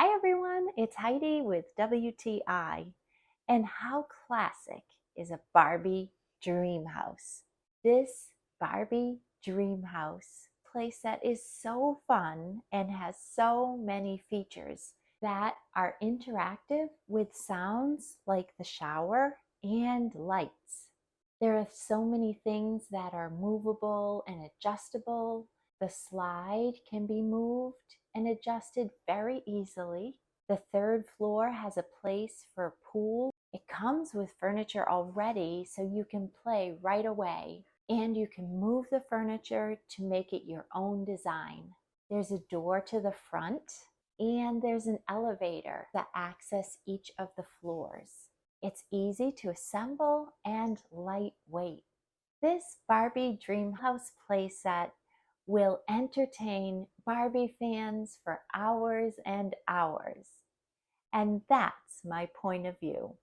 Hi everyone, it's Heidi with WTI. And how classic is a Barbie dream house? This Barbie dream house playset is so fun and has so many features that are interactive with sounds like the shower and lights. There are so many things that are movable and adjustable. The slide can be moved and adjusted very easily. The third floor has a place for a pool. It comes with furniture already, so you can play right away. And you can move the furniture to make it your own design. There's a door to the front, and there's an elevator to access each of the floors. It's easy to assemble and lightweight. This Barbie Dreamhouse playset will entertain Barbie fans for hours and hours. And that's my point of view.